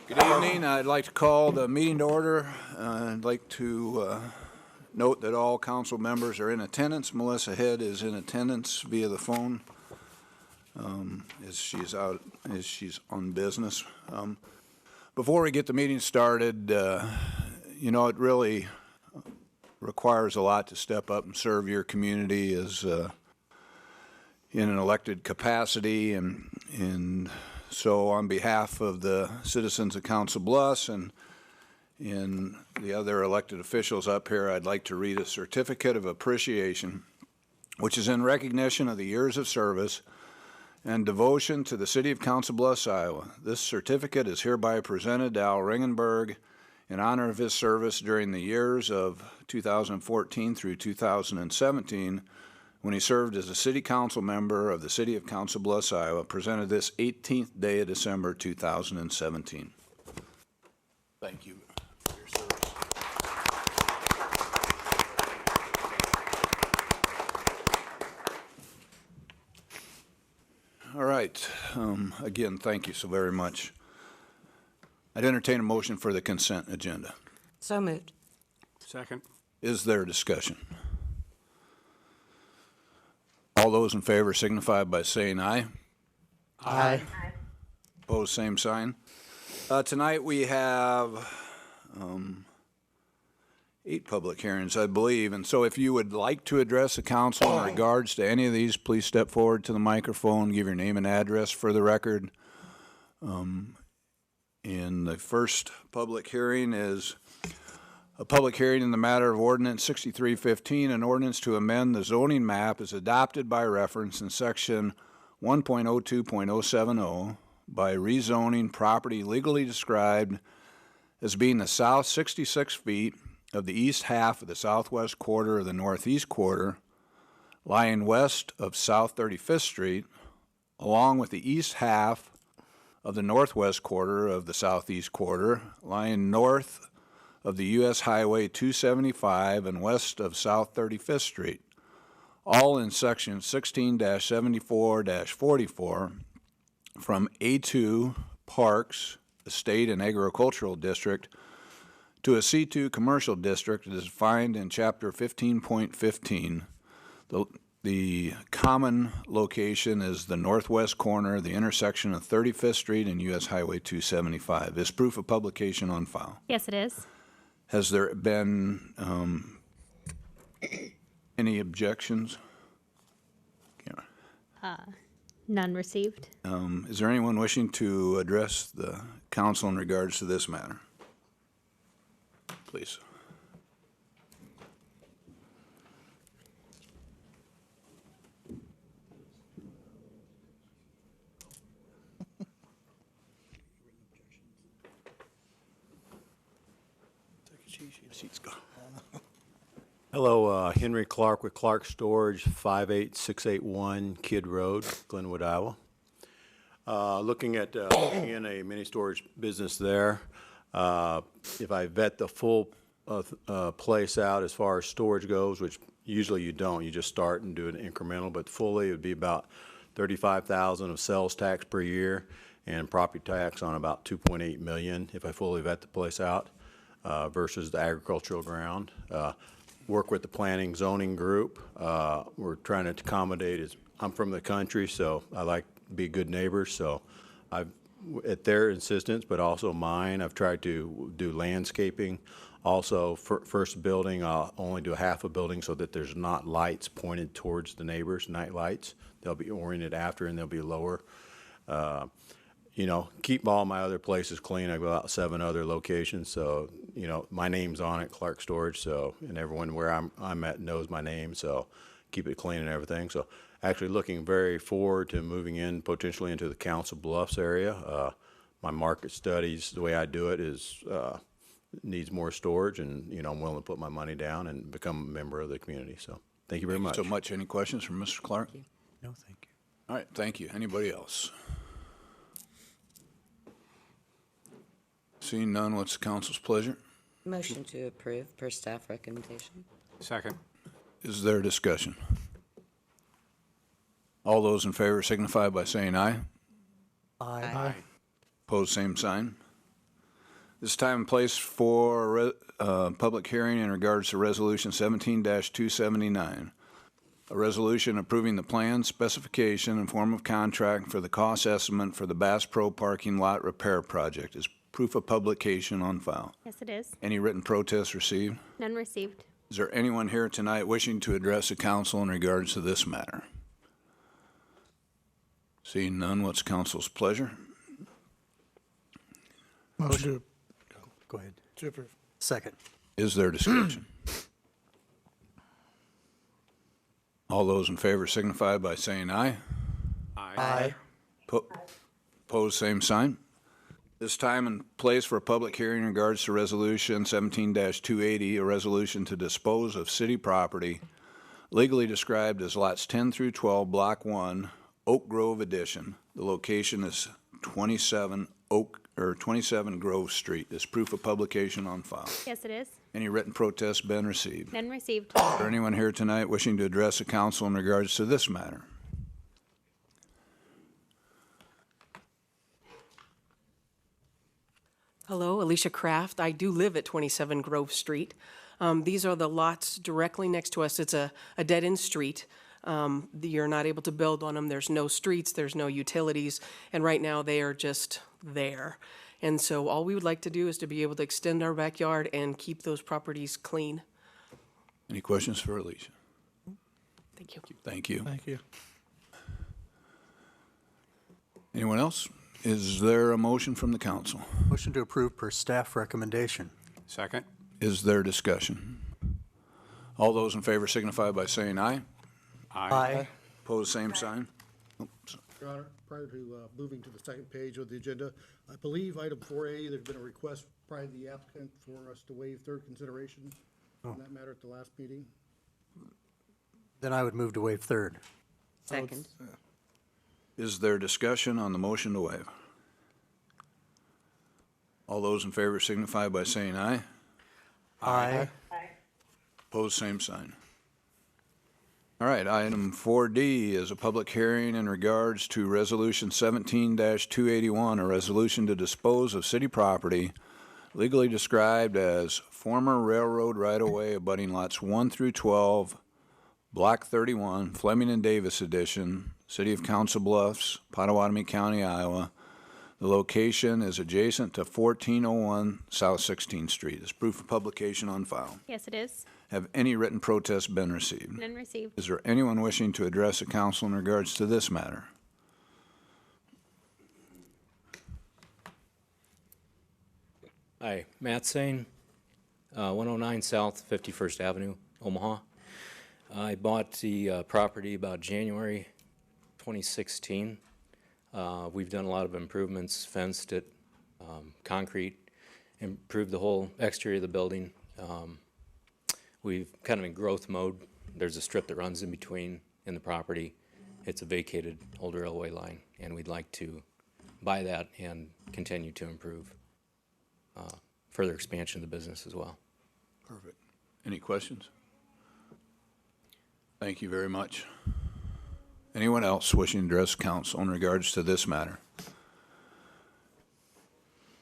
Good evening. I'd like to call the meeting to order. I'd like to note that all council members are in attendance. Melissa Head is in attendance via the phone as she's on business. Before we get the meeting started, you know, it really requires a lot to step up and serve your community as in an elected capacity, and so on behalf of the citizens of Council Bluffs and the other elected officials up here, I'd like to read a certificate of appreciation, which is in recognition of the years of service and devotion to the city of Council Bluffs, Iowa. This certificate is hereby presented to Al Ringenberg in honor of his service during the years of 2014 through 2017, when he served as a city council member of the city of Council Bluffs, Iowa, presented this 18th day of December 2017. Thank you for your service. All right. Again, thank you so very much. I'd entertain a motion for the consent agenda. So moved. Second. Is there discussion? All those in favor signify by saying aye. Aye. Opposed, same sign. Tonight we have 8 public hearings, I believe, and so if you would like to address the council in regards to any of these, please step forward to the microphone, give your name and address for the record. And the first public hearing is a public hearing in the matter of Ordinance 6315, an ordinance to amend the zoning map as adopted by reference in Section 1.02.070 by rezoning property legally described as being the south 66 feet of the east half of the southwest quarter of the northeast quarter, lying west of South 35th Street, along with the east half of the northwest quarter of the southeast quarter, lying north of the U.S. Highway 275 and west of South 35th Street, all in Section 16-74-44 from A2 Parks, Estate and Agricultural District to a C2 Commercial District as defined in Chapter 15.15. The common location is the northwest corner, the intersection of 35th Street and U.S. Highway 275. Is proof of publication on file? Yes, it is. Has there been any objections? None received. Is there anyone wishing to address the council in regards to this matter? Please. Hello, Henry Clark with Clark Storage, 58681 Kidd Road, Glenwood, Iowa. Looking at in a mini storage business there. If I vet the full place out as far as storage goes, which usually you don't, you just start and do an incremental, but fully it would be about $35,000 of sales tax per year and property tax on about $2.8 million if I fully vet the place out versus the agricultural ground. Work with the planning zoning group. We're trying to accommodate, I'm from the country, so I like to be good neighbors, so I've, at their insistence, but also mine, I've tried to do landscaping. Also, first building, I'll only do half a building so that there's not lights pointed towards the neighbors, night lights. They'll be oriented after and they'll be lower. You know, keep all my other places clean. I've got about 7 other locations, so, you know, my name's on it, Clark Storage, so, and everyone where I'm at knows my name, so keep it clean and everything. So actually looking very forward to moving in potentially into the Council Bluffs area. My market studies, the way I do it is needs more storage, and, you know, I'm willing to put my money down and become a member of the community. So thank you very much. So much. Any questions from Mr. Clark? No, thank you. All right, thank you. Anybody else? Seeing none, what's the council's pleasure? Motion to approve per staff recommendation. Second. Is there discussion? All those in favor signify by saying aye. Aye. Opposed, same sign. This time and place for public hearing in regards to Resolution 17-279. A resolution approving the plan, specification, and form of contract for the cost estimate for the Bass Pro parking lot repair project. Is proof of publication on file. Yes, it is. Any written protests received? None received. Is there anyone here tonight wishing to address the council in regards to this matter? Seeing none, what's council's pleasure? Motion Go ahead. to approve. Second. Is there discussion? All those in favor signify by saying aye. Aye. Opposed, same sign. This time and place for a public hearing in regards to Resolution 17-280, a resolution to dispose of city property legally described as lots 10 through 12, Block 1, Oak Grove Edition. The location is 27 Grove Street. Is proof of publication on file. Yes, it is. Any written protests been received? None received. Is there anyone here tonight wishing to address the council in regards to this matter? Hello, Alicia Kraft. I do live at 27 Grove Street. These are the lots directly next to us. It's a dead-end street. You're not able to build on them. There's no streets, there's no utilities, and right now they are just there. And so all we would like to do is to be able to extend our backyard and keep those properties clean. Any questions for Alicia? Thank you. Thank you. Thank you. Anyone else? Is there a motion from the council? Motion to approve per staff recommendation. Second. Is there discussion? All those in favor signify by saying aye. Aye. Opposed, same sign. Your Honor, prior to moving to the second page of the agenda, I believe item 4A, there's been a request by the applicant for us to waive third consideration on that matter at the last meeting. Then I would move to waive third. Second. Is there discussion on the motion to waive? All those in favor signify by saying aye. Aye. Opposed, same sign. All right, item 4D is a public hearing in regards to Resolution 17-281, a resolution to dispose of city property legally described as former railroad right-of-way abutting lots 1 through 12, Block 31, Fleming and Davis Edition, City of Council Bluffs, Potawatomi County, Iowa. The location is adjacent to 1401 South 16th Street. Is proof of publication on file. Yes, it is. Have any written protests been received? None received. Is there anyone wishing to address the council in regards to this matter? Hi, Matt Sane, 109 South 51st Avenue, Omaha. I bought the property about January 2016. We've done a lot of improvements, fenced it, concrete, improved the whole exterior of the building. We've kind of in growth mode. There's a strip that runs in between in the property. It's a vacated old railway line, and we'd like to buy that and continue to improve further expansion of the business as well. Perfect. Any questions? Thank you very much. Anyone else wishing to address council in regards to this matter?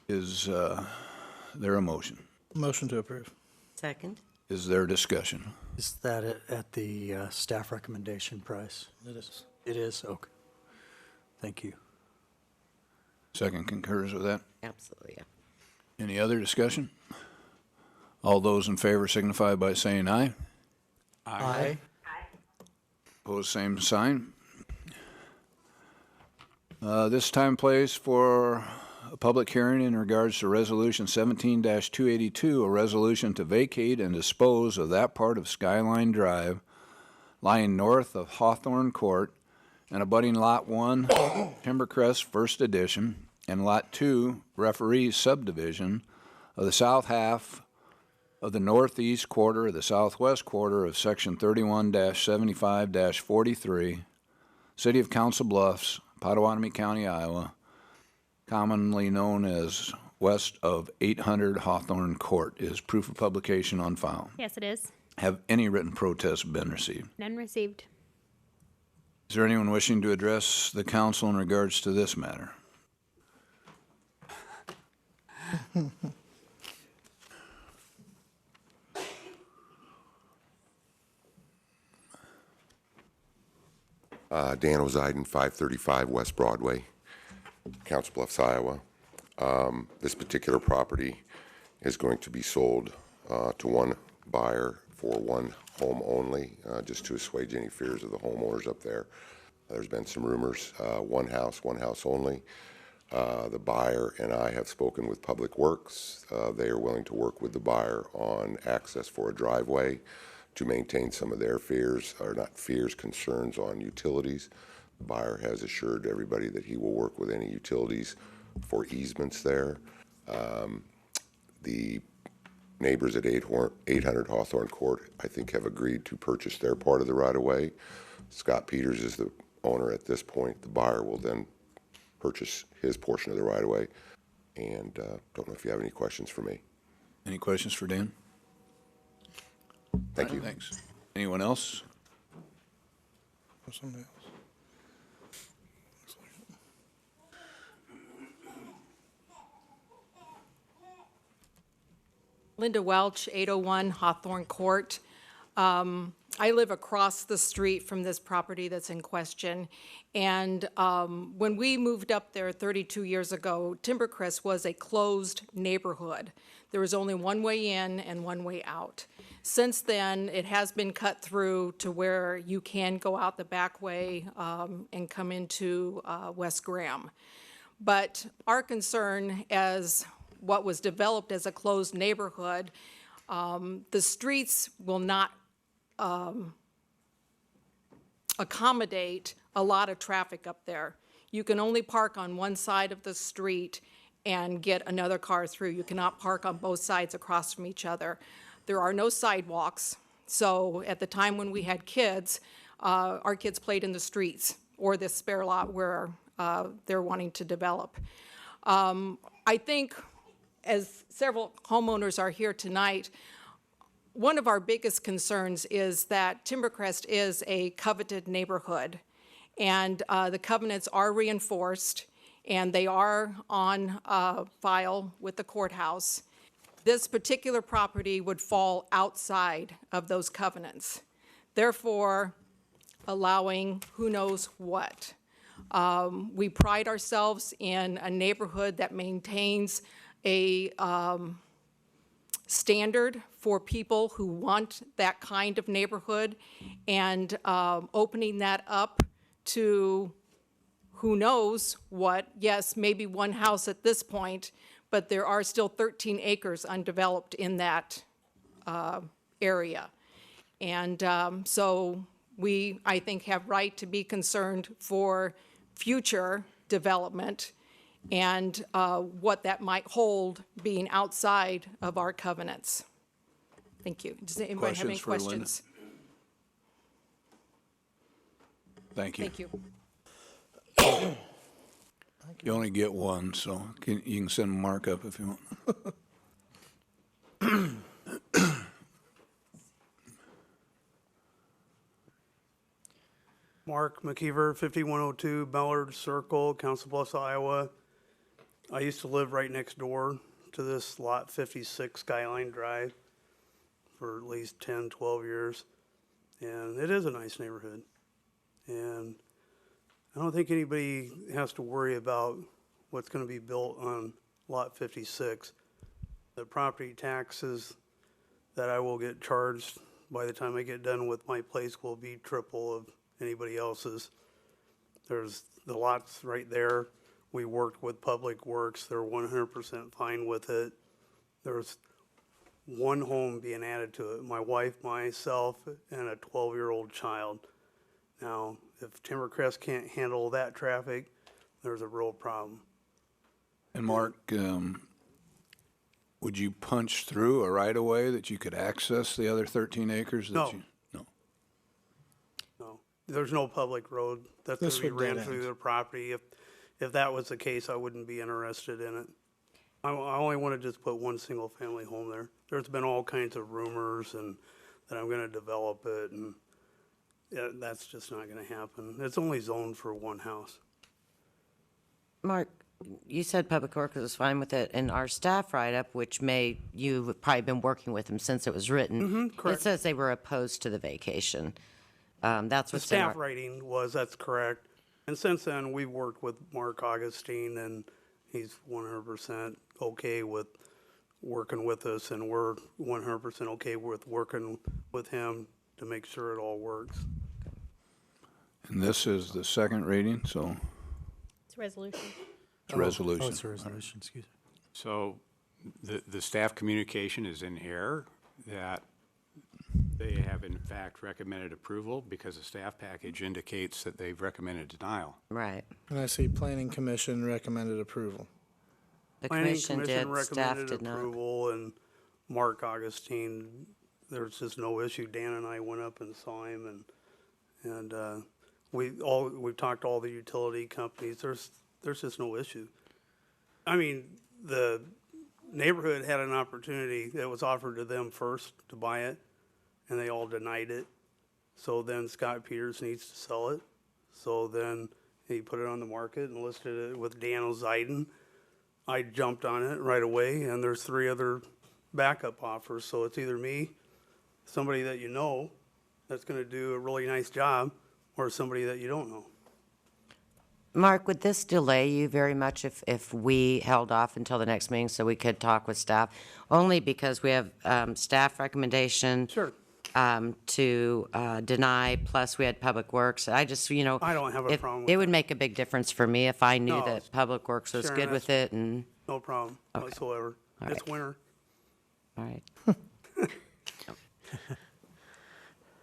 Is there a motion? Motion to approve. Second. Is there discussion? Is that at the staff recommendation price? It is. It is? Okay. Thank you. Second concurs with that. Absolutely, yeah. Any other discussion? All those in favor signify by saying aye. Aye. Opposed, same sign. This time place for a public hearing in regards to Resolution 17-282, a resolution to vacate and dispose of that part of Skyline Drive lying north of Hawthorne Court and abutting Lot 1, Timbercrest First Edition, and Lot 2, Referee Subdivision of the south half of the northeast quarter of the southwest quarter of Section 31-75-43, City of Council Bluffs, Potawatomi County, Iowa, commonly known as west of 800 Hawthorne Court. Is proof of publication on file. Yes, it is. Have any written protests been received? None received. Is there anyone wishing to address the council in regards to this matter? Dan Oziden, 535 West Broadway, Council Bluffs, Iowa. This particular property is going to be sold to one buyer for one home only, just to assuage any fears of the homeowners up there. There's been some rumors, one house only. The buyer and I have spoken with Public Works. They are willing to work with the buyer on access for a driveway to maintain some of their fears, or not fears, concerns on utilities. The buyer has assured everybody that he will work with any utilities for easements there. The neighbors at 800 Hawthorne Court, I think, have agreed to purchase their part of the right-of-way. Scott Peters is the owner at this point. The buyer will then purchase his portion of the right-of-way. And don't know if you have any questions for me. Any questions for Dan? Thank you. Thanks. Anyone else? Somebody else. Linda Welch, 801 Hawthorne Court. I live across the street from this property that's in question. And when we moved up there 32 years ago, Timbercrest was a closed neighborhood. There was only one way in and one way out. Since then, it has been cut through to where you can go out the back way and come into West Graham. But our concern, as what was developed as a closed neighborhood, the streets will not accommodate a lot of traffic up there. You can only park on one side of the street and get another car through. You cannot park on both sides across from each other. There are no sidewalks. So at the time when we had kids, our kids played in the streets or this spare lot where they're wanting to develop. I think, as several homeowners are here tonight, one of our biggest concerns is that Timbercrest is a coveted neighborhood, and the covenants are reinforced, and they are on file with the courthouse. This particular property would fall outside of those covenants, therefore allowing who knows what. We pride ourselves in a neighborhood that maintains a standard for people who want that kind of neighborhood, and opening that up to who knows what. Yes, maybe one house at this point, but there are still 13 acres undeveloped in that area. And so we, I think, have right to be concerned for future development and what that might hold being outside of our covenants. Thank you. Does anybody have any Questions for Linda? questions? Thank you. Thank you. You only get one, so you can send Mark up if you want. Mark McKeever, 5102 Ballard Circle, Council Bluffs, Iowa. I used to live right next door to this lot 56 Skyline Drive for at least 10, 12 years. And it is a nice neighborhood. And I don't think anybody has to worry about what's going to be built on lot 56. The property taxes that I will get charged by the time I get done with my place will be triple of anybody else's. There's the lots right there. We worked with Public Works. They're 100% fine with it. There's one home being added to it, my wife, myself, and a 12-year-old child. Now, if Timbercrest can't handle that traffic, there's a real problem. And Mark, would you punch through a right-of-way that you could access the other 13 acres? No. No. No, there's no public road that's going This to be would ran dead through end. their property. If that was the case, I wouldn't be interested in it. I only want to just put one single-family home there. There's been all kinds of rumors and that I'm going to develop it, and yeah, that's just not going to happen. It's only zoned for one house. Mark, you said Public Works was fine with it, and our staff write-up, which you've probably been working with them since it was written. correct. It says they were opposed to the vacation. That's The what's in staff our, writing was, that's correct. And since then, we've worked with Mark Augustine, and he's 100% okay with working with us, and we're 100% okay with working with him to make sure it all works. And this is the second reading, so It's a resolution. it's a resolution. Oh, it's a resolution, excuse me. So the staff communication is in error, that they have in fact recommended approval because the staff package indicates that they've recommended denial. right. And I see Planning Commission recommended approval. The Planning commission did, staff recommended did not. approval, and Mark Augustine, there's just no issue. Dan and I went up and saw him, and we've talked to all the utility companies. There's just no issue. I mean, the neighborhood had an opportunity that was offered to them first to buy it, and they all denied it. So then Scott Peters needs to sell it. So then he put it on the market and listed it with Dan O'Ziden. I jumped on it right away, and there's 3 other backup offers. So it's either me, somebody that you know that's going to do a really nice job, or somebody that you don't know. Mark, would this delay you very much if we held off until the next meeting so we could talk with staff? Only because we have staff recommendation Sure. to deny, plus we had Public Works. I just, you know. I don't have a if- problem with It would make a big difference for me if I knew No, that Public Works was Sharon, good with it and, No problem whatsoever. All It's right. winter. all right.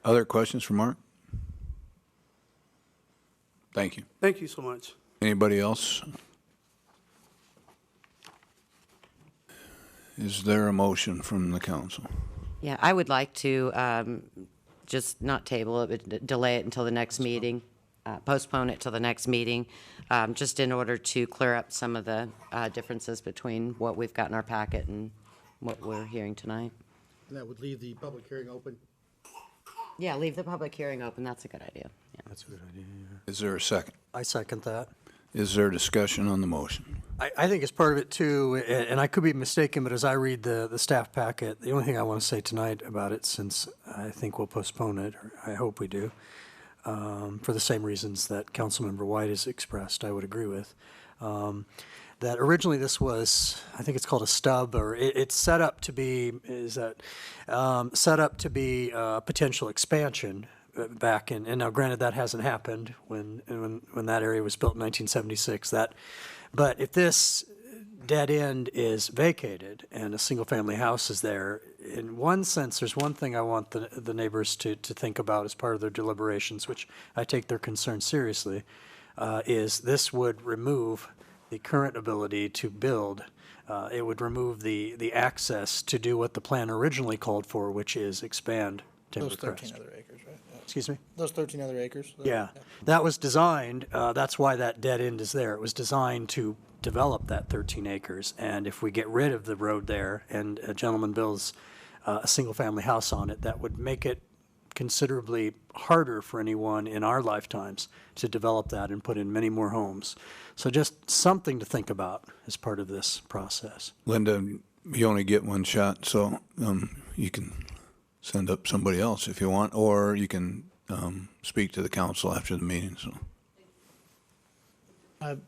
Other questions for Mark? Thank you. Thank you so much. Anybody else? Is there a motion from the council? Yeah, I would like to just not table it, but delay it until the next meeting, postpone it till the next meeting, just in order to clear up some of the differences between what we've got in our packet and what we're hearing tonight. And that would leave the public hearing open. Yeah, leave the public hearing open. That's a good idea. Yeah. That's a good idea, yeah. Is there a second? I second that. Is there discussion on the motion? I think it's part of it too, and I could be mistaken, but as I read the staff packet, the only thing I want to say tonight about it, since I think we'll postpone it, or I hope we do, for the same reasons that Councilmember White has expressed, I would agree with, that originally this was, I think it's called a stub, or it's set up to be, set up to be a potential expansion back in, and now granted that hasn't happened when that area was built in 1976. But if this dead end is vacated and a single-family house is there, in one sense, there's one thing I want the neighbors to think about as part of their deliberations, which I take their concern seriously, is this would remove the current ability to build. It would remove the access to do what the plan originally called for, which is expand Those Timbercrest. 13 other acres, right? Yeah. Excuse me? Those 13 other acres? Yeah, that was designed, that's why that dead end is there. It was designed to develop that 13 acres. And if we get rid of the road there and a gentleman builds a single-family house on it, that would make it considerably harder for anyone in our lifetimes to develop that and put in many more homes. So just something to think about as part of this process. Linda, you only get one shot, so you can send up somebody else if you want, or you can speak to the council after the meeting. So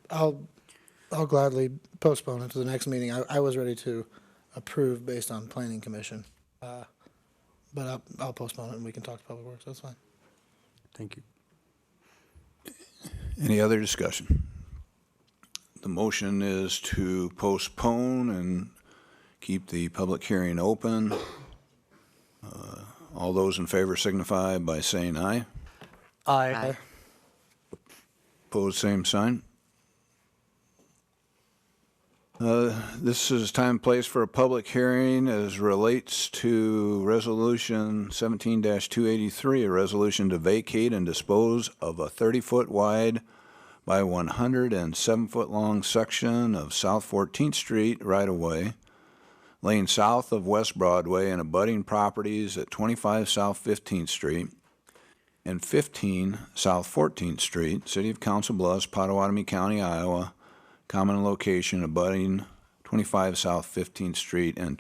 I'll gladly postpone it to the next meeting. I was ready to approve based on Planning Commission. But I'll postpone it and we can talk to Public Works. That's fine. Thank you. any other discussion? The motion is to postpone and keep the public hearing open. All those in favor signify by saying aye. Aye. Opposed, same sign. This is time and place for a public hearing as relates to Resolution 17-283, a resolution to vacate and dispose of a 30-foot wide by 107-foot long section of South 14th Street right-of-way, laying south of West Broadway and abutting properties at 25 South 15th Street and 15 South 14th Street, City of Council Bluffs, Potawatomi County, Iowa, common location abutting 25 South 15th Street and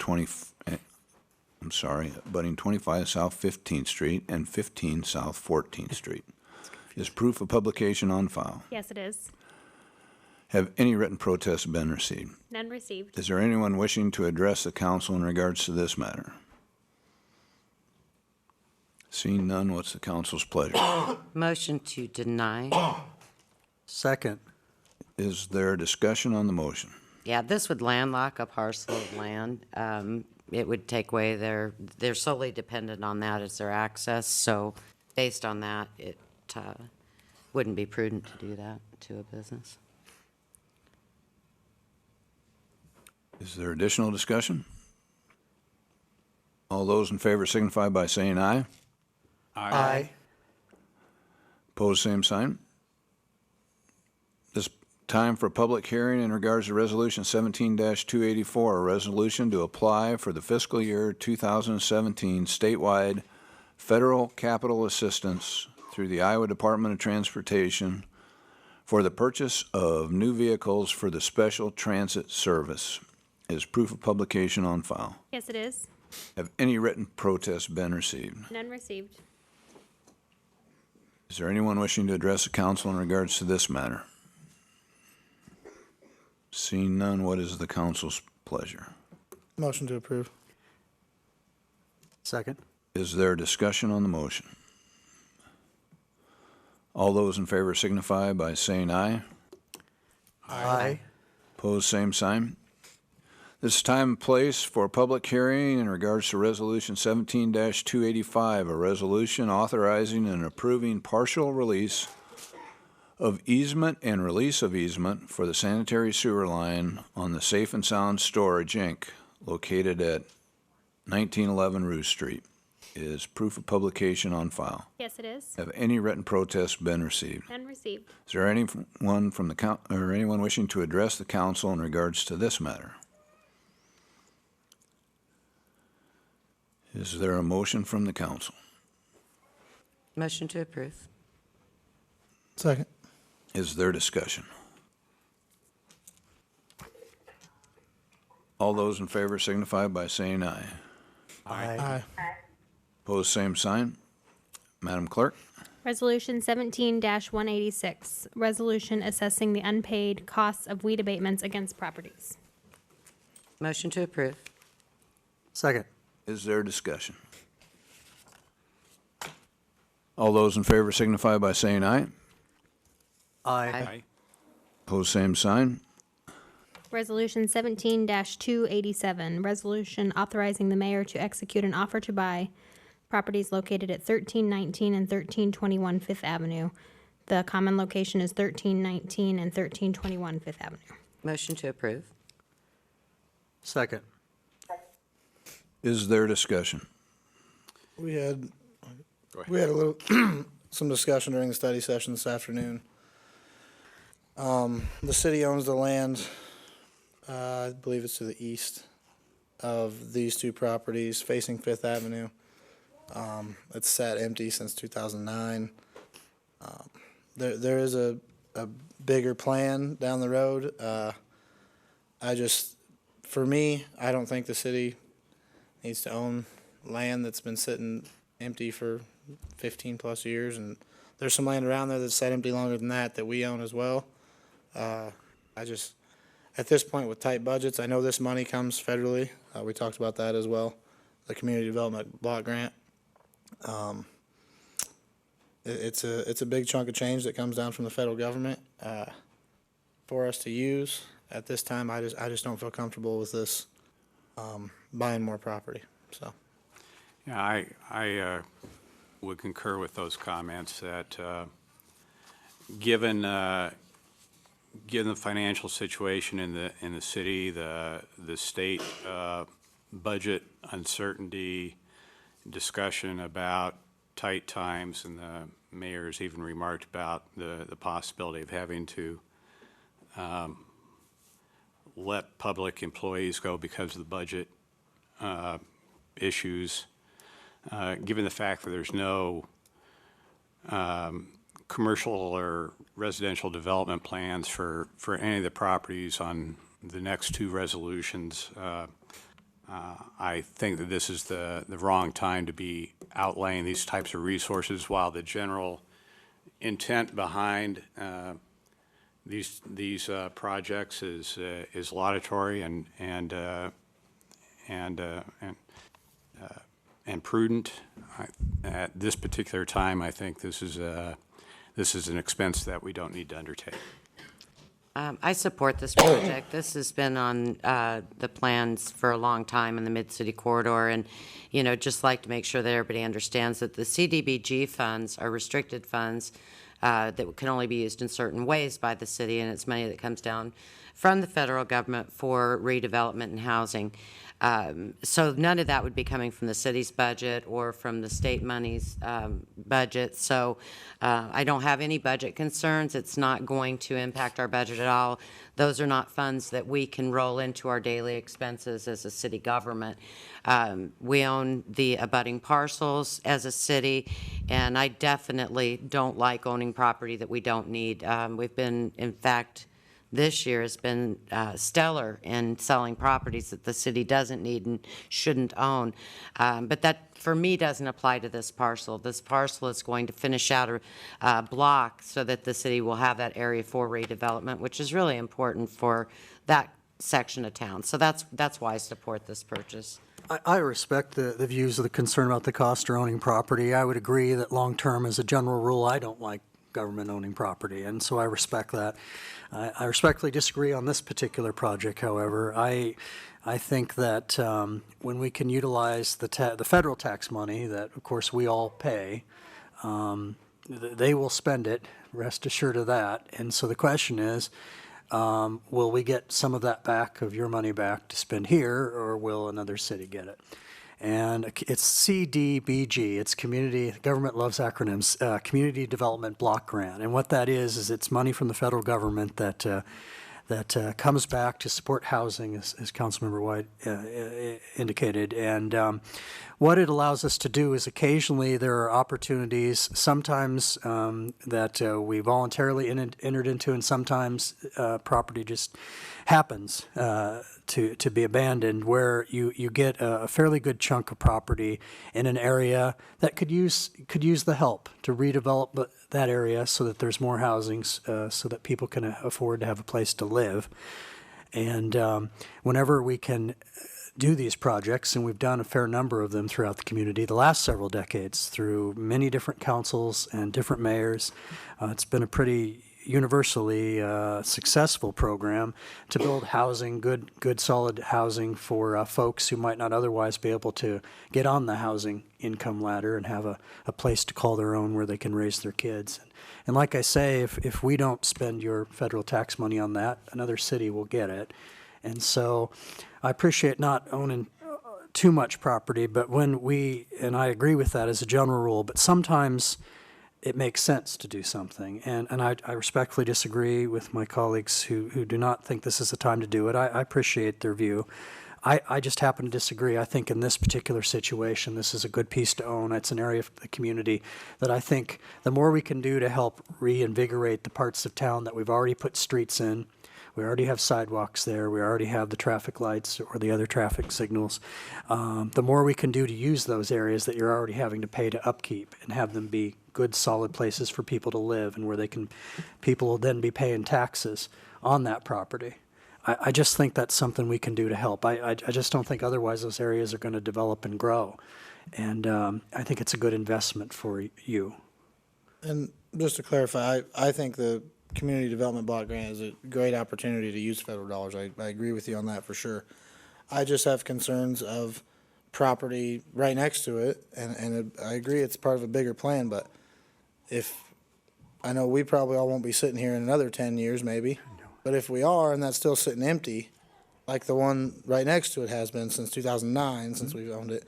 abutting 25 South 15th Street and 15 South 14th Street. Is proof of publication on file? Yes, it is. Have any written protests been received? None received. Is there anyone wishing to address the council in regards to this matter? Seeing none, what's the council's pleasure? Motion to deny. Second. Is there discussion on the motion? Yeah, this would landlock a parcel of land. It would take away they're solely dependent on that as their access. So based on that, it wouldn't be prudent to do that to a business. Is there additional discussion? All those in favor signify by saying aye. Aye. Pose same sign. This time for public hearing in regards to Resolution 17-284, a resolution to apply for the fiscal year 2017 statewide federal capital assistance through the Iowa Department of Transportation for the purchase of new vehicles for the Special Transit Service. Is proof of publication on file? Yes, it is. Have any written protests been received? None received. Is there anyone wishing to address the council in regards to this matter? Seeing none, what is the council's pleasure? Motion to approve. Second. Is there discussion on the motion? All those in favor signify by saying aye. Aye. Pose same sign. This is time and place for a public hearing in regards to Resolution 17-285, a resolution authorizing and approving partial release of easement and release of easement for the sanitary sewer line on the Safe and Sound Storage, Inc., located at 1911 Ruse Street. Is proof of publication on file? Yes, it is. Have any written protests been received? None received. Is there anyone from the or anyone wishing to address the council in regards to this matter? Is there a motion from the council? Motion to approve. Second. Is there discussion? All those in favor signify by saying aye. Aye. Pose same sign. Madam Clerk? Resolution 17-186, resolution assessing the unpaid costs of weed abatements against properties. Motion to approve. Second. Is there discussion? All those in favor signify by saying aye. Aye. Pose same sign. Resolution 17-287, resolution authorizing the mayor to execute an offer to buy properties located at 1319 and 1321 Fifth Avenue. The common location is 1319 and 1321 Fifth Avenue. Motion to approve. Second. Is there discussion? We had a little, some discussion during the study session this afternoon. The city owns the land, I believe it's to the east of these two properties facing Fifth Avenue. It's sat empty since 2009. There is a bigger plan down the road. For me, I don't think the city needs to own land that's been sitting empty for 15 plus years, and there's some land around there that's sat empty longer than that we own as well. At this point with tight budgets, I know this money comes federally. We talked about that as well, the community development block grant. It's a big chunk of change that comes down from the federal government for us to use. At this time, I just don't feel comfortable with this buying more property. So, Yeah, I would concur with those comments that given the financial situation in the city, the state budget uncertainty, discussion about tight times, and the mayor's even remarked about the possibility of having to let public employees go because of the budget issues. Given the fact that there's no commercial or residential development plans for any of the properties on the next two resolutions, I think that this is the wrong time to be outlaying these types of resources while the general intent behind these projects is laudatory and prudent. At this particular time, I think this is an expense that we don't need to undertake. I support this project. This has been on the plans for a long time in the Mid-City Corridor, and, you know, just like to make sure that everybody understands that the CDBG funds are restricted funds that can only be used in certain ways by the city, and it's money that comes down from the federal government for redevelopment and housing. So none of that would be coming from the city's budget or from the state money's budget. So I don't have any budget concerns. It's not going to impact our budget at all. Those are not funds that we can roll into our daily expenses as a city government. We own the abutting parcels as a city, and I definitely don't like owning property that we don't need. We've been, in fact, this year has been stellar in selling properties that the city doesn't need and shouldn't own. But that, for me, doesn't apply to this parcel. This parcel is going to finish out a block so that the city will have that area for redevelopment, which is really important for that section of town. So that's why I support this purchase. I respect the views of the concern about the cost of owning property. I would agree that long-term, as a general rule, I don't like government owning property, and so I respect that. I respectfully disagree on this particular project, however. I think that when we can utilize the federal tax money that, of course, we all pay, they will spend it, rest assured of that. And so the question is, will we get some of that back, of your money back, to spend here, or will another city get it? And it's CDBG, it's Community, government loves acronyms, Community Development Block Grant. And what that is it's money from the federal government that comes back to support housing, as Councilmember White indicated. And what it allows us to do is occasionally there are opportunities, sometimes that we voluntarily entered into, and sometimes property just happens to be abandoned, where you get a fairly good chunk of property in an area that could use the help to redevelop that area so that there's more housings, so that people can afford to have a place to live. And whenever we can do these projects, and we've done a fair number of them throughout the community the last several decades through many different councils and different mayors, it's been a pretty universally successful program to build housing, good solid housing for folks who might not otherwise be able to get on the housing income ladder and have a place to call their own where they can raise their kids. And like I say, if we don't spend your federal tax money on that, another city will get it. And so I appreciate not owning too much property, but when and I agree with that as a general rule, but sometimes it makes sense to do something. And I respectfully disagree with my colleagues who do not think this is the time to do it. I appreciate their view. I just happen to disagree. I think in this particular situation, this is a good piece to own. It's an area of the community that I think the more we can do to help reinvigorate the parts of town that we've already put streets in, we already have sidewalks there, we already have the traffic lights or the other traffic signals. The more we can do to use those areas that you're already having to pay to upkeep and have them be good, solid places for people to live, and where people will then be paying taxes on that property. I just think that's something we can do to help. I just don't think otherwise those areas are going to develop and grow. And I think it's a good investment for you. And just to clarify, I think the Community Development Block Grant is a great opportunity to use federal dollars. I agree with you on that for sure. I just have concerns of property right next to it, and I agree it's part of a bigger plan, but I know we probably all won't be sitting here in another 10 years maybe, but if we are and that's still sitting empty, like the one right next to it has been since 2009, since we've owned it,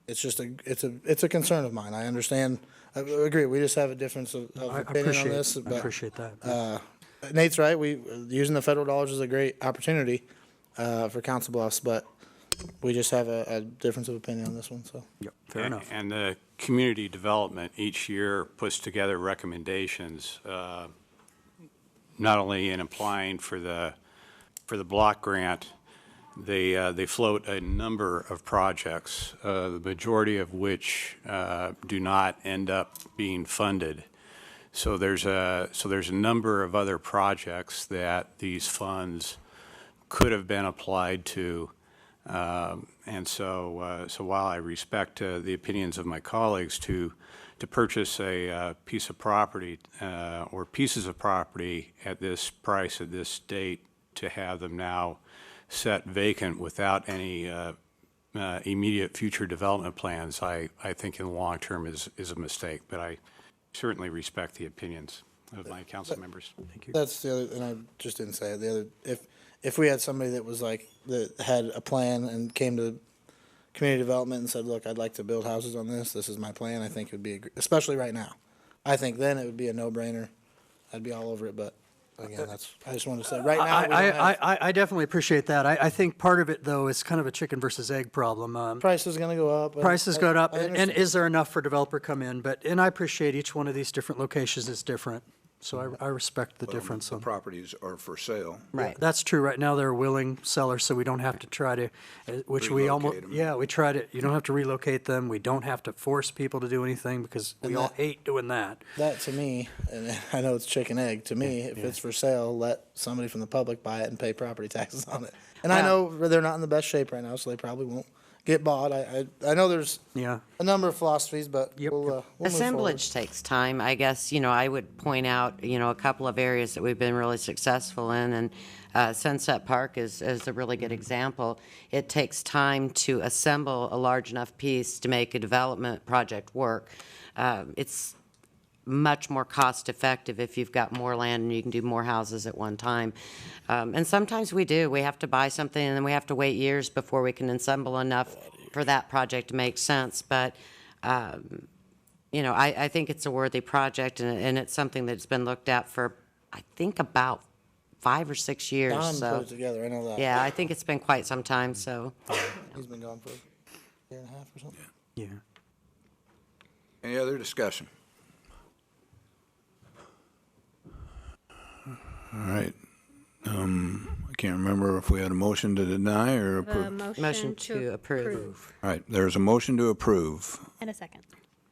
it's just it's a concern of mine. I understand. I agree. We just have a difference of opinion on this. But, I appreciate that. Nate's right. Using the federal dollars is a great opportunity for Council Bluffs, but we just have a difference of opinion on this one. So Yep, fair enough. And the community development each year puts together recommendations, not only in applying for the block grant, They float a number of projects, the majority of which do not end up being funded. So there's a number of other projects that these funds could have been applied to. And so while I respect the opinions of my colleagues to purchase a piece of property or pieces of property at this price, at this date, to have them now set vacant without any immediate future development plans, I think in the long term is a mistake. But I certainly respect the opinions of my council members. Thank you. That's the other, and I just didn't say it, the other, if we had somebody that was like, that had a plan and came to community development and said, look, I'd like to build houses on this is my plan, I think it would be, especially right now. I think then it would be a no-brainer. I'd be all over it, but again, I just wanted to say, right now, we don't have. I definitely appreciate that. I think part of it, though, is kind of a chicken versus egg problem. Price is gonna go up. Prices go up, I and understand. is there enough for developer come in? And I appreciate each one of these different locations is different, so I respect the difference. The properties are for sale. Right. That's true. Right now, they're willing sellers, so we don't have to try to, which we almost, Relocate 'em. we try to, you don't have to relocate them. We don't have to force people to do anything because we all hate doing that. That to me, and I know it's chicken egg, to me, if it's for sale, let somebody from the public buy it and pay property taxes on it. And I know they're not in the best shape right now, so they probably won't get bought. I know there's Yeah. a number of philosophies, but Yep. we'll move forward. Assemblage takes time. I guess, I would point out, a couple of areas that we've been really successful in, and Sunset Park is a really good example. It takes time to assemble a large enough piece to make a development project work. It's much more cost-effective if you've got more land and you can do more houses at one time. And sometimes we do. We have to buy something, and then we have to wait years before we can assemble enough for that project to make sense. But, I think it's a worthy project, and it's something that's been looked at for, I think, about 5 or 6 years. Don So, put it together, I know that. yeah, I think it's been quite some time, so. He's been gone for a year and a half or something. Yeah. Any other discussion? All right. I can't remember if we had a motion to deny or approve. Motion to approve. All right, there's a motion to approve And a second.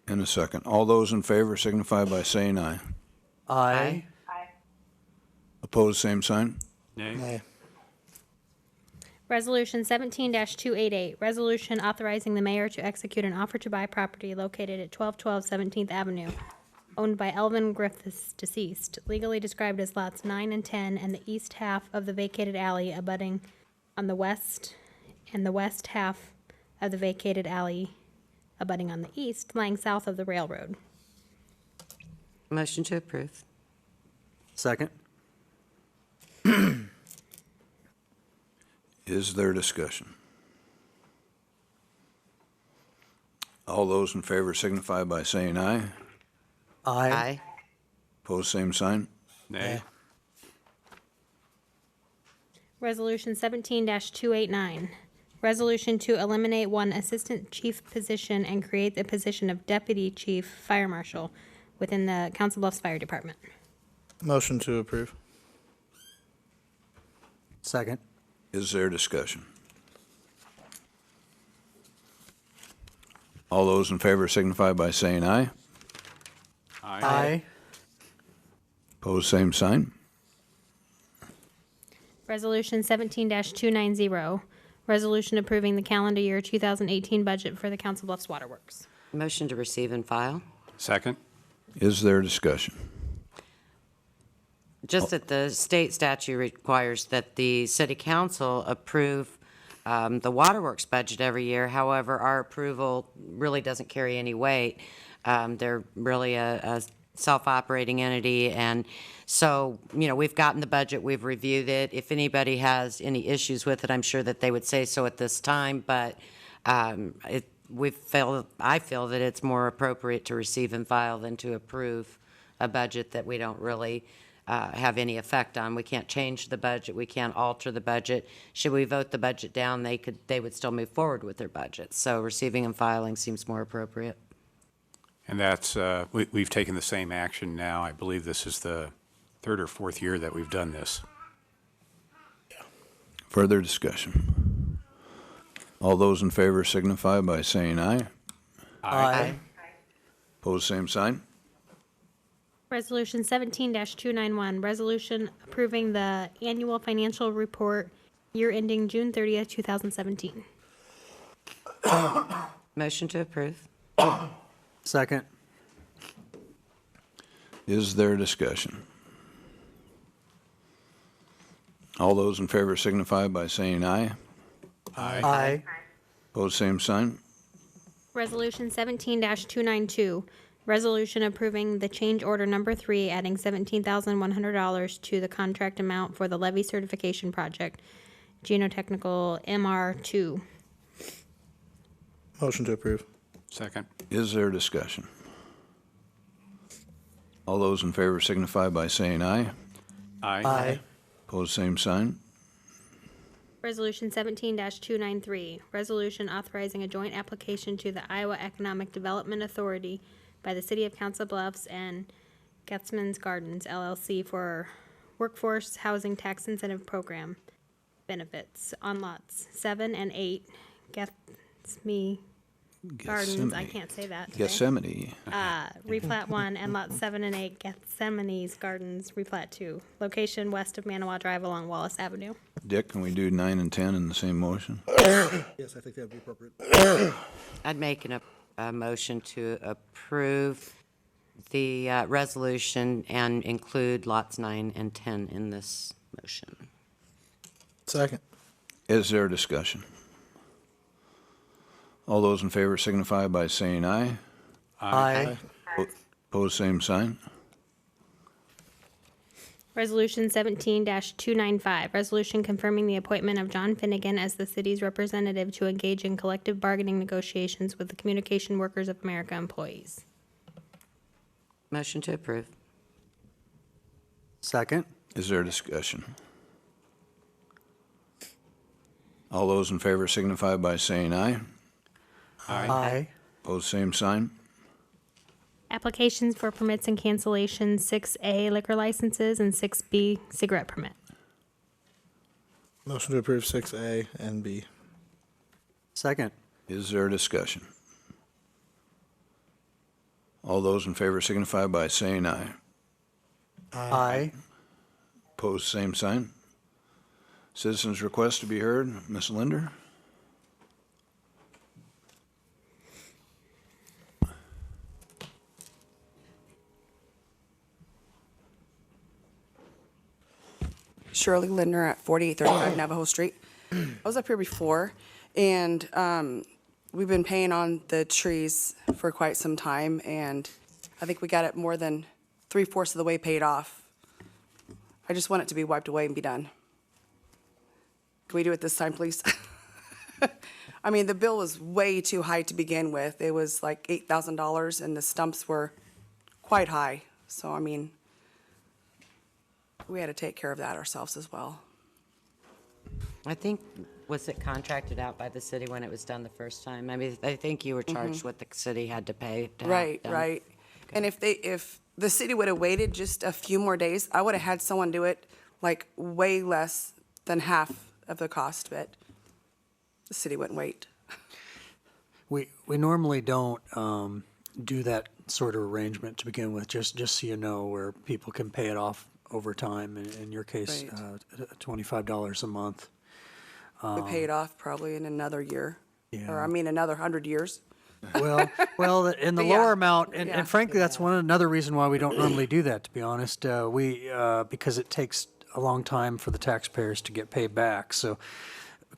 and a second. All those in favor signify by saying aye. Aye. Opposed, same sign. Nay? Nay. Resolution 17-288, resolution authorizing the mayor to execute an offer to buy property located at 1212 17th Avenue, owned by Elvin Griffiths, deceased, legally described as lots 9 and 10, and the east half of the vacated alley abutting on the west, and the west half of the vacated alley abutting on the east, lying south of the railroad. Motion to approve. Second. Is there discussion? All those in favor signify by saying aye. Aye. Opposed, same sign. Nay? Resolution 17-289, resolution to eliminate one assistant chief position and create the position of deputy chief fire marshal within the Council Bluffs Fire Department. Motion to approve. Second. Is there discussion? All those in favor signify by saying aye. Aye. Opposed, same sign. Resolution 17-290, resolution approving the calendar year 2018 budget for the Council Bluffs Waterworks. Motion to receive and file. Second? Is there discussion? Just that the state statute requires that the city council approve the waterworks budget every year. However, our approval really doesn't carry any weight. They're really a self-operating entity, and so, we've gotten the budget, we've reviewed it. If anybody has any issues with it, I'm sure that they would say so at this time, but I feel that it's more appropriate to receive and file than to approve a budget that we don't really have any effect on. We can't change the budget. We can't alter the budget. Should we vote the budget down, they would still move forward with their budget. So receiving and filing seems more appropriate. And that's, we've taken the same action now. I believe this is the third or fourth year that we've done this. Further discussion? All those in favor signify by saying aye. Aye. Pose same sign. Resolution 17-291, resolution approving the annual financial report year ending June 30th, 2017. Motion to approve. Second. Is there discussion? All those in favor signify by saying aye. Aye. Pose same sign. Resolution 17-292, resolution approving the change order number 3, adding $17,100 to the contract amount for the levy certification project, Genotechnical MR2. Motion to approve. Second. Is there discussion? All those in favor signify by saying aye. Aye. Pose same sign. Resolution 17-293, resolution authorizing a joint application to the Iowa Economic Development Authority by the City of Council Bluffs and Gethsman's Gardens LLC for Workforce Housing Tax Incentive Program benefits on lots 7 and 8, Gethsme Gardens, I can't say that today. Gethsemane. Replat 1 and lots 7 and 8, Gethsemane's Gardens, replat 2. Location west of Manawa Drive along Wallace Avenue. Dick, can we do 9 and 10 in the same motion? Yes, I think that'd be appropriate. I'd make a motion to approve the resolution and include lots 9 and 10 in this motion. Second. Is there discussion? All those in favor signify by saying aye. Aye. Pose same sign. Resolution 17-295, resolution confirming the appointment of John Finnegan as the city's representative to engage in collective bargaining negotiations with the Communication Workers of America employees. Motion to approve. Second. Is there discussion? All those in favor signify by saying aye. Aye. Pose same sign. Applications for permits and cancellations, 6A liquor licenses and 6B cigarette permit. Motion to approve 6A and B. Second. Is there discussion? All those in favor signify by saying aye. Aye. Pose same sign. Citizens' request to be heard. Ms. Linder? Shirley Lindner at 4835 Navajo Street. I was up here before, and we've been paying on the trees for quite some time, and I think we got it more than 3/4 of the way paid off. I just want it to be wiped away and be done. Can we do it this time, please? I mean, the bill was way too high to begin with. It was like $8,000, and the stumps were quite high. So, I mean, we had to take care of that ourselves as well. I think, was it contracted out by the city when it was done the first time? I mean, I think you were charged what the city had to pay to have Right, done. right. And if the city would have waited just a few more days, I would have had someone do it like way less than half of the cost, but the city wouldn't wait. We normally don't do that sort of arrangement to begin with, just so you know, where people can pay it off over time. In your case, Right. $25 a month. We pay it off probably in another year, Yeah. or I mean, another 100 years. Well, in the But yeah, lower amount, yeah. and frankly, that's another reason why we don't normally do that, to be honest. Because it takes a long time for the taxpayers to get paid back, so.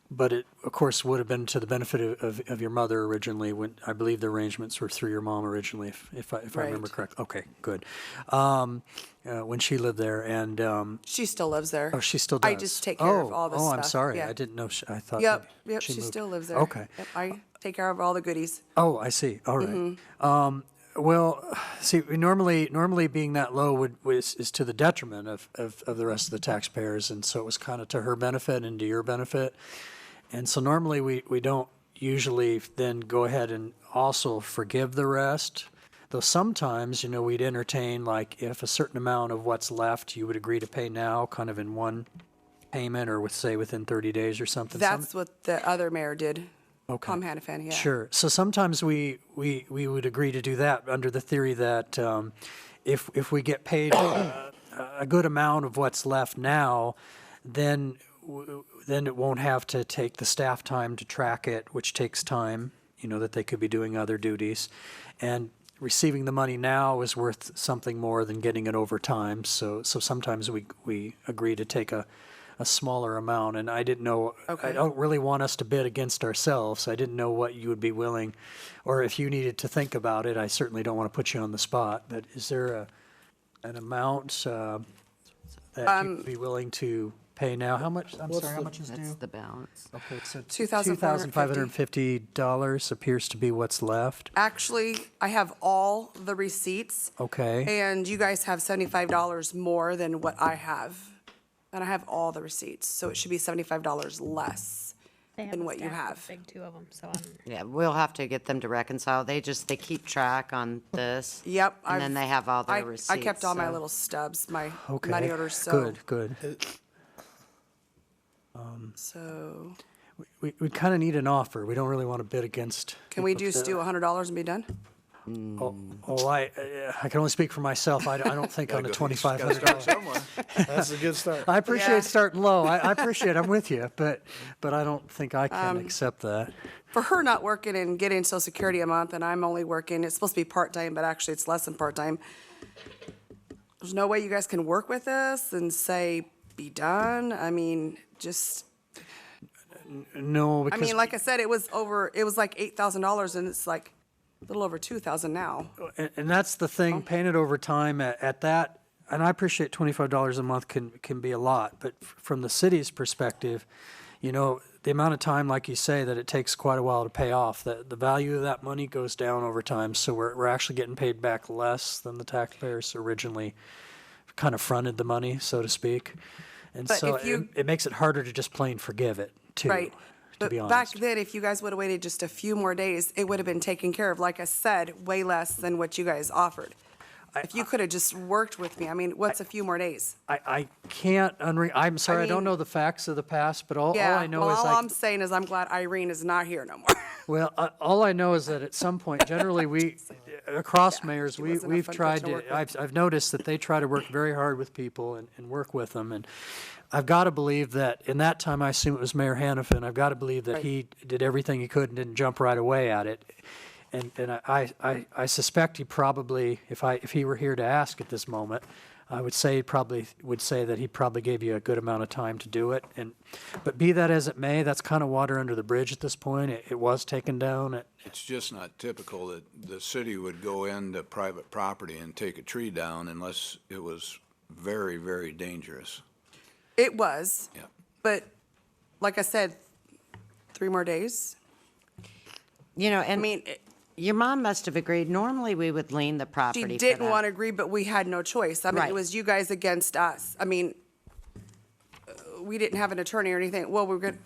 But it, of course, would have been to the benefit of your mother originally, when, I believe the arrangements were through your mom originally, if I remember Right. correctly. Okay, good. When she lived there, and, She still lives there. oh, she still does? I just take care of all the stuff. Oh, I'm sorry, yeah. I didn't know, I thought. Yep, that yep, she moved. still lives there. Okay. Yep, I take care of all the goodies. Oh, I see. All right. Well, see, normally being that low is to the detriment of the rest of the taxpayers, and so it was kind of to her benefit and to your benefit. And so normally we don't usually then go ahead and also forgive the rest. Though sometimes, we'd entertain, like, if a certain amount of what's left you would agree to pay now, kind of in one payment, or say within 30 days or something. That's what the other mayor did. Tom Hannafin, yeah. Sure. So sometimes we would agree to do that under the theory that if we get paid a good amount of what's left now, then it won't have to take the staff time to track it, which takes time, that they could be doing other duties. And receiving the money now is worth something more than getting it over time. So sometimes we agree to take a smaller amount, and I didn't know, I don't really want us to bid against ourselves. I didn't know what you would be willing, or if you needed to think about it. I certainly don't want to put you on the spot, but is there an amount that you'd be willing to pay now? How much, I'm sorry, how much is That's due? the balance. Okay, so $2,550. $2,550 appears to be what's left. Actually, I have all the receipts. Okay, And you guys have $75 more than what I have. And I have all the receipts, so it should be $75 less They have than a what you stack of have. Big two of them, so Yeah, we'll have to get them to reconcile. They keep track on this. Yep. And then they have all their I receipts. kept all my so- little stubs, my okay. money orders, so. Good. So, We kind of need an offer. We don't really want to bid against. can we people's just do $100 and be done? I can only speak for myself. I don't think on the $2,500. Somewhere. That's a good start. I appreciate Yeah. starting low. I appreciate, I'm with you, but I don't think I can accept that. For her not working and getting Social Security a month, and I'm only working, it's supposed to be part-time, but actually it's less than part-time. There's no way you guys can work with this and say, be done? I mean, just, No, I because. mean, like I said, it was like $8,000, and it's like a little over 2,000 now. And that's the thing, paying it over time at that, and I appreciate $25 a month can be a lot, but from the city's perspective, the amount of time, like you say, that it takes quite a while to pay off, the value of that money goes down over time, so we're actually getting paid back less than the taxpayers originally kind of fronted the money, so to speak. And But so if you- it makes it harder to just plain forgive it, too. Right. To But be back honest. then, if you guys would have waited just a few more days, it would have been taken care of, like I said, way less than what you guys offered. If you could have just worked with me, I mean, what's a few more days? I can't I'm sorry, I don't mean- know the facts of the past, but all Yeah, I know well, is all like. I'm saying is I'm glad Irene is not here no more. Well, all I know is that at some point, generally, across mayors, she wasn't a we've fun tried person to to, work with. I've noticed that they try to work very hard with people and work with them. And I've got to believe that, in that time, I assume it was Mayor Hannafin, I've got to believe that he did everything he could and didn't jump right away at it. And I suspect he probably, if he were here to ask at this moment, I would say that he probably gave you a good amount of time to do it. But be that as it may, that's kind of water under the bridge at this point. It was taken down. It's just not typical that the city would go into private property and take a tree down unless it was very, very dangerous. It was, Yeah. but like I said, 3 more days. And I mean, your mom must have agreed. Normally, we would lien the she property for didn't that. want to agree, but we had no choice. I mean, Right. it was you guys against us. I mean, we didn't have an attorney or anything. Well, we're good.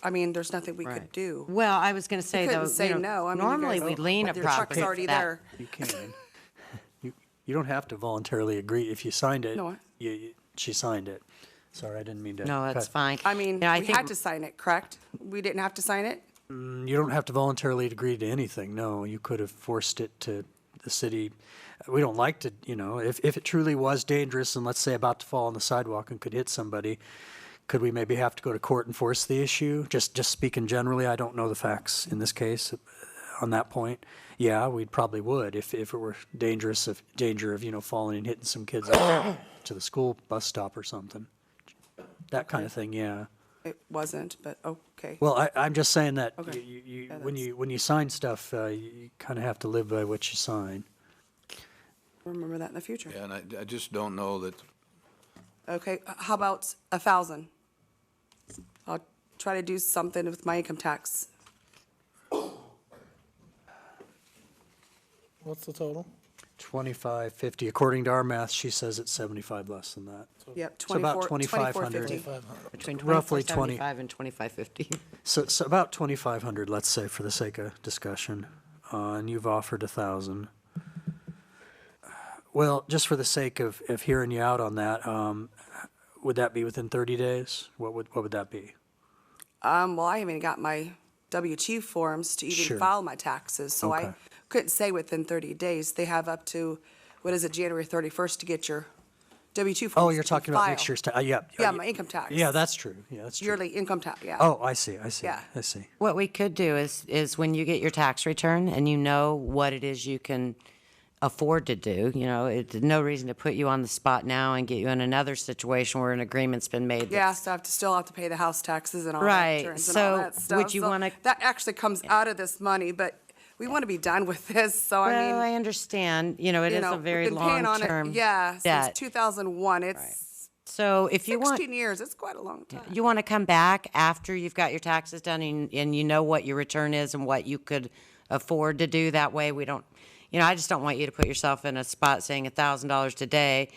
I mean, there's nothing we could Right. do. Well, I was going to say, couldn't though, say no. I mean, you normally guys- we lien a your truck's property. already that- there. You can. You don't have to voluntarily agree. If you signed it, No. she signed it. Sorry, I didn't mean to. No, that's cut. fine. I mean, Yeah, we had to sign it, correct? We didn't have to sign it? You don't have to voluntarily agree to anything, no. You could have forced it to the city. We don't like to, if it truly was dangerous and let's say about to fall on the sidewalk and could hit somebody, could we maybe have to go to court and force the issue? Just speaking generally, I don't know the facts in this case on that point. Yeah, we probably would if it were danger of, falling and hitting some kids out to the school bus stop or something. That kind of thing, yeah. It wasn't, but okay. Well, I'm just saying that Okay. you when you sign stuff, you kind of have to live by what you sign. Remember that in the future. Yeah, and I just don't know that, Okay, how about 1,000? I'll try to do something with my income tax. What's the total? 2550. According to our math, she says it's 75 less than that. Yep, So about 2450. 2,500. Between Roughly 20. 2475 and 2550. So about 2,500, let's say, for the sake of discussion. And you've offered 1,000. Well, just for the sake of hearing you out on that, would that be within 30 days? What would that be? Well, I haven't got my W-2 forms to even Sure. file my taxes. So Okay. I couldn't say within 30 days. They have up to, January 31st to get your W-2 forms. Oh, you're to talking about next file. year's, yeah. Yeah, my income tax. Yeah, that's true. Yeah, that's true. Yearly income tax, yeah. Oh, I see, I see, Yeah. I see. What we could do is when you get your tax return and you know what it is you can afford to do, it's no reason to put you on the spot now and get you in another situation where an agreement's been made. Yeah, that's- so I still have to pay the house taxes and all Right, that insurance and all so that stuff. would you So wanna- That actually comes out of this money, but we want to be done with this, so I Well, I mean, understand, it you is know, a very we've been paying on it, long-term yeah, since debt. 2001. It's So if you want, 16 years. It's quite a long time. you want to come back after you've got your taxes done and you know what your return is and what you could afford to do, that way we don't, I just don't want you to put yourself in a spot saying $1,000 today,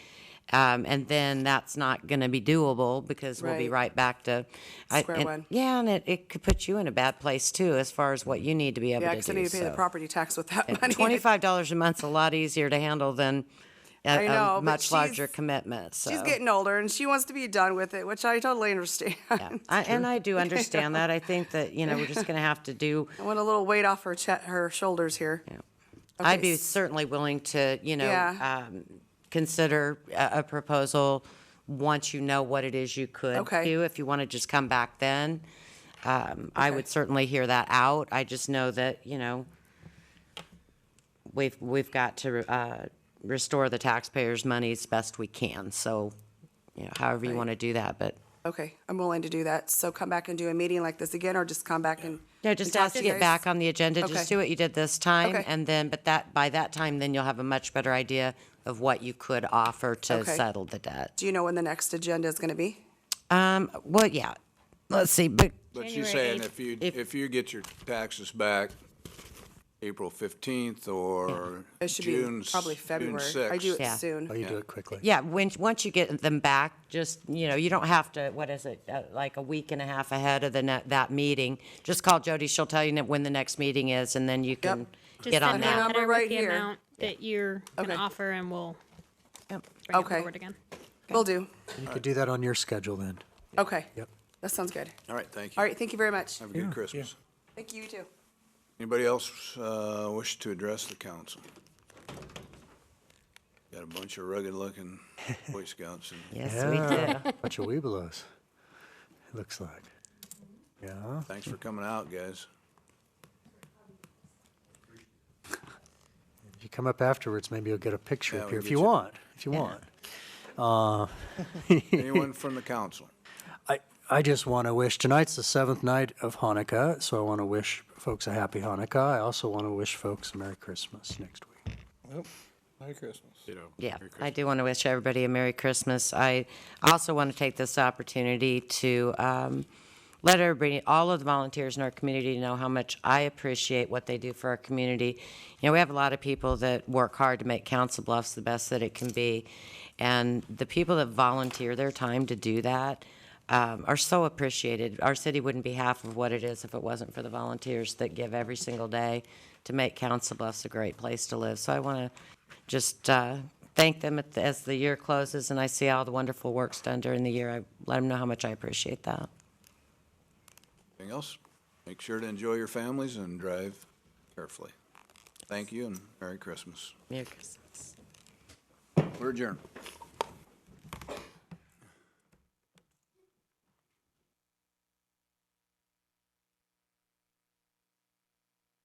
and then that's not going to be doable because we'll be Right. right back to. Square one. Yeah, and it could put you in a bad place too, as far as what you need to be able Yeah, to because I do. need to pay the so. property tax with that money. $25 a month's a lot easier to handle than I know, a but much larger she's- commitment, so. She's getting older and she wants to be done with it, which I totally understand. Yeah, and I do understand that. I think that, we're just going to have to do, I want a little weight off her shoulders here. I'd Okay, be certainly willing to, Yeah. consider a proposal once you know what it is you could Okay. do. If you want to just come back then, I would certainly hear that out. I just know that, we've got to restore the taxpayers' money as best we can. So, however you Right. want to do that, but. Okay, I'm willing to do that. So come back and do a meeting like this again, or just come back and. No, just and talk ask to you get guys? back on the agenda. Okay. Just do what you did this time, Okay. and then, but by that time, then you'll have a much better idea of what you could offer to Okay. settle the debt. Do you know when the next agenda is going to be? Well, yeah. Let's see, but But she's January saying 8th. if you get your taxes back April 15th or It should June, be probably June February. I do it Yeah. soon. Oh, you do it quickly. yeah, once you get them back, just, you don't have to, what is it, like a week and a half ahead of that meeting. Just call Jody. She'll tell you when the next meeting is, and then you can Just get on send me a that. Number letter right with the here. amount that you're going to Okay. offer, and we'll Yep. bring it Okay. forward again. Will do. You could do that on your schedule then. Okay. Yep. That sounds good. All right, thank you. All right, thank you very much. Have a good Christmas. Thank you, you too. Anybody else wish to address the council? Got a bunch of rugged-looking Boy Scouts and Yes, we do. Bunch of Webelos, it looks like. Yeah. thanks for coming out, guys. If you come up afterwards, maybe you'll get a picture Yeah, up we'll here, if get you you- want, if you want. Anyone from the council? I just want to wish, tonight's the 7th night of Hanukkah, so I want to wish folks a happy Hanukkah. I also want to wish folks a Merry Christmas next week. Merry Christmas. Yeah, I do want to wish everybody a Merry Christmas. I also want to take this opportunity to let everybody, all of the volunteers in our community, know how much I appreciate what they do for our community. We have a lot of people that work hard to make Council Bluffs the best that it can be, and the people that volunteer their time to do that are so appreciated. Our city wouldn't be half of what it is if it wasn't for the volunteers that give every single day to make Council Bluffs a great place to live. So I want to just thank them as the year closes and I see all the wonderful work's done during the year. I let them know how much I appreciate that. Anything else? Make sure to enjoy your families and drive carefully. Thank you and Merry Christmas. Merry Christmas. We're adjourned.